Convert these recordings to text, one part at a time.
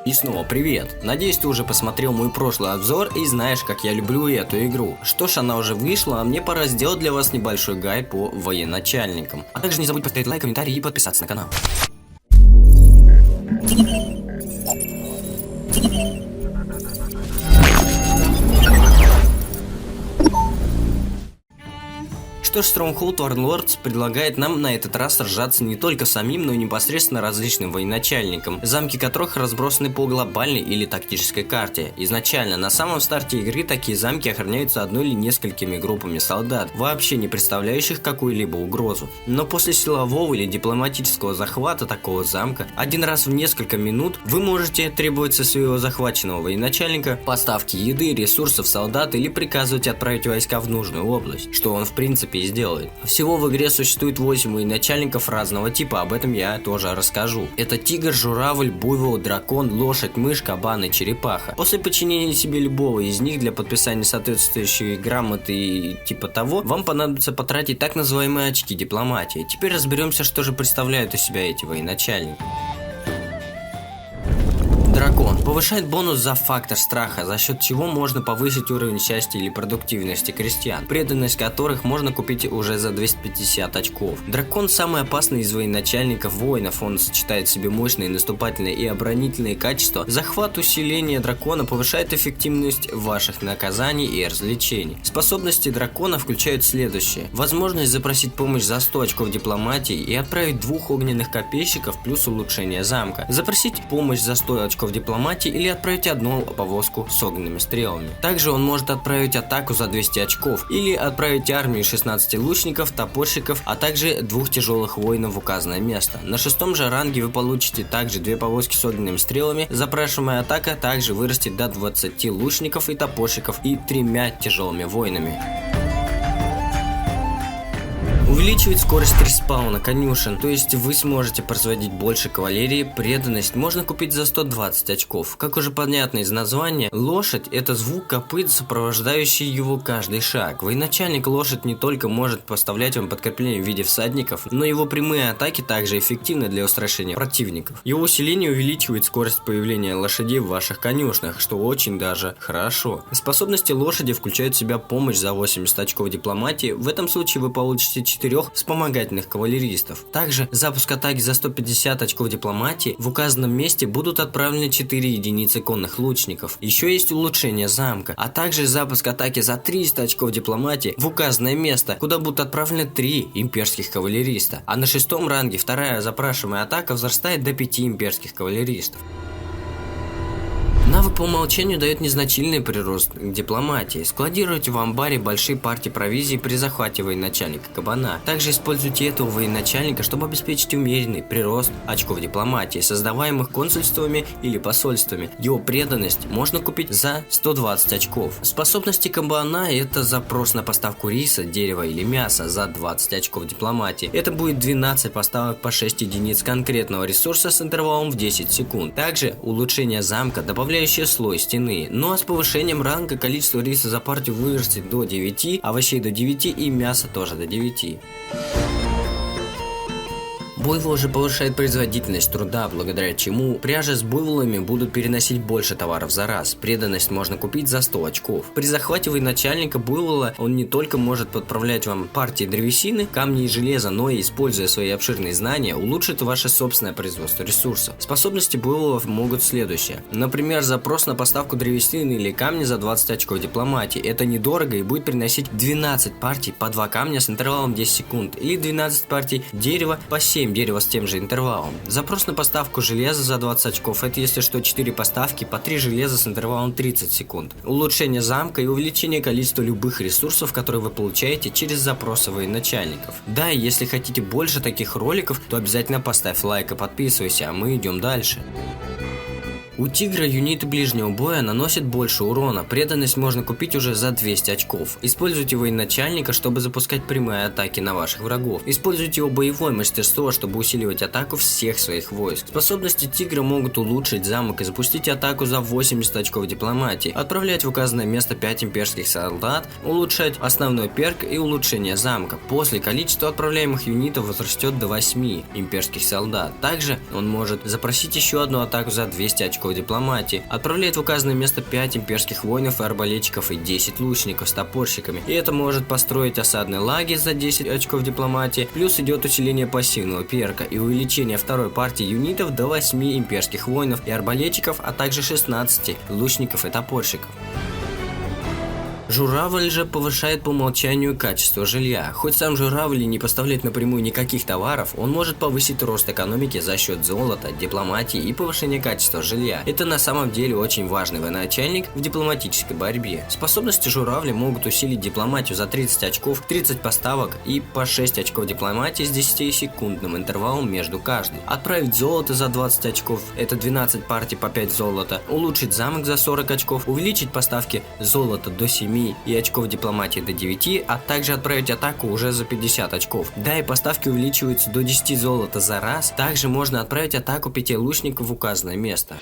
И снова привет! Надеюсь, ты уже посмотрел мой прошлый обзор и знаешь, как я люблю эту игру. Что ж, она уже вышла, а мне пора сделать для вас небольшой гайд по военачальникам. А также не забудь поставить лайк, комментарий и подписаться на канал. Что ж, Stronghold Warlords предлагает нам на этот раз сражаться не только самим, но и непосредственно различным военачальникам, замки которых разбросаны по глобальной или тактической карте. Изначально, на самом старте игры такие замки охраняются одной или несколькими группами солдат, вообще не представляющих какую-либо угрозу. Но после силового или дипломатического захвата такого замка, один раз в несколько минут вы можете требовать со своего захваченного военачальника поставки еды, ресурсов, солдат или приказывать отправить войска в нужную область, что он в принципе и сделает. Всего в игре существует 8 военачальников разного типа, об этом я тоже расскажу. Это тигр, журавль, буйвол, дракон, лошадь, мышь, кабан и черепаха. После подчинения себе любого из них для подписания соответствующей грамоты и типа того, вам понадобится потратить так называемые очки дипломатии. Теперь разберемся, что же представляют из себя эти военачальники. Дракон повышает бонус за фактор страха, за счет чего можно повысить уровень счастья или продуктивности крестьян, преданность которых можно купить уже за 250 очков. Дракон самый опасный из военачальников воинов, он сочетает в себе мощные наступательные и оборонительные качества. Захват усиления дракона повышает эффективность ваших наказаний и развлечений. Способности дракона включают следующее: возможность запросить помощь за 100 очков дипломатии и отправить 2 огненных копейщиков плюс улучшение замка, запросить помощь за 100 очков дипломатии или отправить одну повозку с огненными стрелами. Также он может отправить атаку за 200 очков или отправить армию 16 лучников, топорщиков, а также 2 тяжелых воинов в указанное место. На 6 же ранге вы получите также 2 повозки с огненными стрелами. Запрашиваемая атака также вырастет до 20 лучников и топорщиков и 3 тяжелыми воинами. Увеличивает скорость респауна конюшен, то есть вы сможете производить больше кавалерии. Преданность можно купить за 120 очков. Как уже понятно из названия, лошадь — это звук копыт, сопровождающий его каждый шаг. Военачальник лошадь не только может поставлять вам подкрепление в виде всадников, но его прямые атаки также эффективны для устрашения противников. Его усиление увеличивает скорость появления лошадей в ваших конюшнях, что очень даже хорошо. Способности лошади включают в себя помощь за 80 очков дипломатии. В этом случае вы получите 4 вспомогательных кавалеристов. Также запуск атаки за 150 очков дипломатии. В указанном месте будут отправлены 4 единицы конных лучников. Еще есть улучшение замка, а также запуск атаки за 300 очков дипломатии в указанное место, куда будут отправлены 3 имперских кавалериста. А на 6 ранге вторая запрашиваемая атака возрастает до 5 имперских кавалеристов. Навык по умолчанию дает незначительный прирост к дипломатии. Складируйте в амбаре большие партии провизии при захвате военачальника кабана. Также используйте этого военачальника, чтобы обеспечить умеренный прирост очков дипломатии, создаваемых консульствами или посольствами. Его преданность можно купить за 120 очков. Способности кабана — это запрос на поставку риса, дерева или мяса за 20 очков дипломатии. Это будет 12 поставок по 6 единиц конкретного ресурса с интервалом в 10 секунд. Также улучшение замка добавляет слой стены. Ну а с повышением ранга количество риса за партию вырастет до 9, овощей до 9 и мяса тоже до 9. Буйвол же повышает производительность труда, благодаря чему пряжи с буйволами будут переносить больше товаров за раз. Преданность можно купить за 100 очков. При захвате военачальника буйвола он не только может подправлять вам партии древесины, камни и железа, но и, используя свои обширные знания, улучшит ваше собственное производство ресурсов. Способности буйволов могут следующее. Например, запрос на поставку древесины или камня за 20 очков дипломатии. Это недорого и будет приносить 12 партий по 2 камня с интервалом 10 секунд или 12 партий дерева по 7 дерева с тем же интервалом. Запрос на поставку железа за 20 очков — это если что 4 поставки по 3 железа с интервалом 30 секунд. Улучшение замка и увеличение количества любых ресурсов, которые вы получаете через запросы военачальников. Да, и если хотите больше таких роликов, то обязательно поставь лайк и подписывайся, а мы идем дальше. У тигра юниты ближнего боя наносят больше урона, преданность можно купить уже за 200 очков. Используйте военачальника, чтобы запускать прямые атаки на ваших врагов. Используйте его боевое мастерство, чтобы усиливать атаку всех своих войск. Способности тигра могут улучшить замок и запустить атаку за 80 очков дипломатии, отправлять в указанное место 5 имперских солдат, улучшать основной перк и улучшение замка. После количество отправляемых юнитов возрастет до 8 имперских солдат. Также он может запросить еще одну атаку за 200 очков очков дипломатии, отправляет в указанное место 5 имперских воинов и арбалетчиков и 10 лучников с топорщиками. И это может построить осадный лагерь за 10 очков дипломатии, плюс идет усиление пассивного перка и увеличение второй партии юнитов до 8 имперских воинов и арбалетчиков, а также 16 лучников и топорщиков. Журавль же повышает по умолчанию качество жилья. Хоть сам журавль не поставляет напрямую никаких товаров, он может повысить рост экономики за счет золота, дипломатии и повышения качества жилья. Это на самом деле очень важный военачальник в дипломатической борьбе. Способности журавля могут усилить дипломатию за 30 очков, 30 поставок и по 6 очков дипломатии с 10-секундным интервалом между каждой. Отправить золото за 20 очков, это 12 партий по 5 золота, улучшить замок за 40 очков, увеличить поставки золота до 7 и очков дипломатии до 9, а также отправить атаку уже за 50 очков. Да, и поставки увеличиваются до 10 золота за раз. Также можно отправить атаку 5 лучников в указанное место.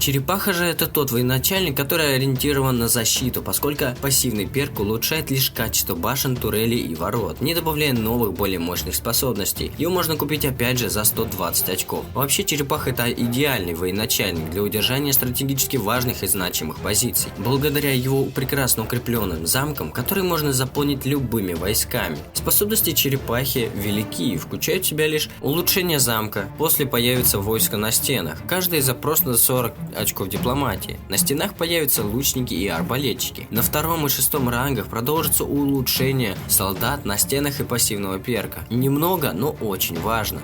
Черепаха же это тот военачальник, который ориентирован на защиту, поскольку пассивный перк улучшает лишь качество башен, турелей и ворот, не добавляя новых более мощных способностей. Его можно купить опять же за 120 очков. Вообще черепаха это идеальный военачальник для удержания стратегически важных и значимых позиций, благодаря его прекрасно укрепленным замкам, которые можно заполнить любыми войсками. Способности черепахи велики и включают в себя лишь улучшение замка, после появится войско на стенах, каждый запрос на 40 очков дипломатии. На стенах появятся лучники и арбалетчики. На 2 и 6 рангах продолжится улучшение солдат на стенах и пассивного перка. Немного, но очень важно.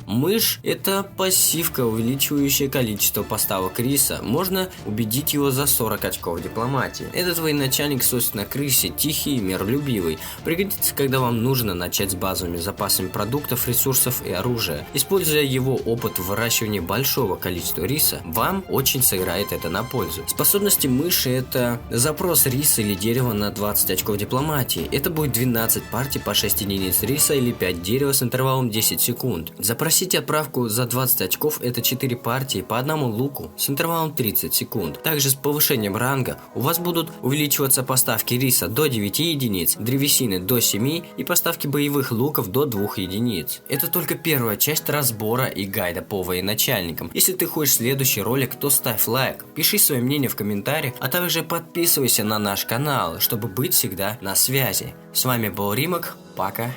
Мышь – это пассивка, увеличивающая количество поставок риса. Можно убедить его за 40 очков дипломатии. Этот военачальник, собственно, крысе, тихий и миролюбивый. Пригодится, когда вам нужно начать с базовыми запасами продуктов, ресурсов и оружия. Используя его опыт в выращивании большого количества риса, вам очень сыграет это на пользу. Способности мыши – это запрос риса или дерева на 20 очков дипломатии. Это будет 12 партий по 6 единиц риса или 5 дерева с интервалом 10 секунд. Запросите отправку за 20 очков, это 4 партии по одному луку с интервалом 30 секунд. Также с повышением ранга у вас будут увеличиваться поставки риса до 9 единиц, древесины до 7 и поставки боевых луков до 2 единиц. Это только первая часть разбора и гайда по военачальникам. Если ты хочешь следующий ролик, то ставь лайк, пиши свое мнение в комментариях, а также подписывайся на наш канал, чтобы быть всегда на связи. С вами был Римок, пока.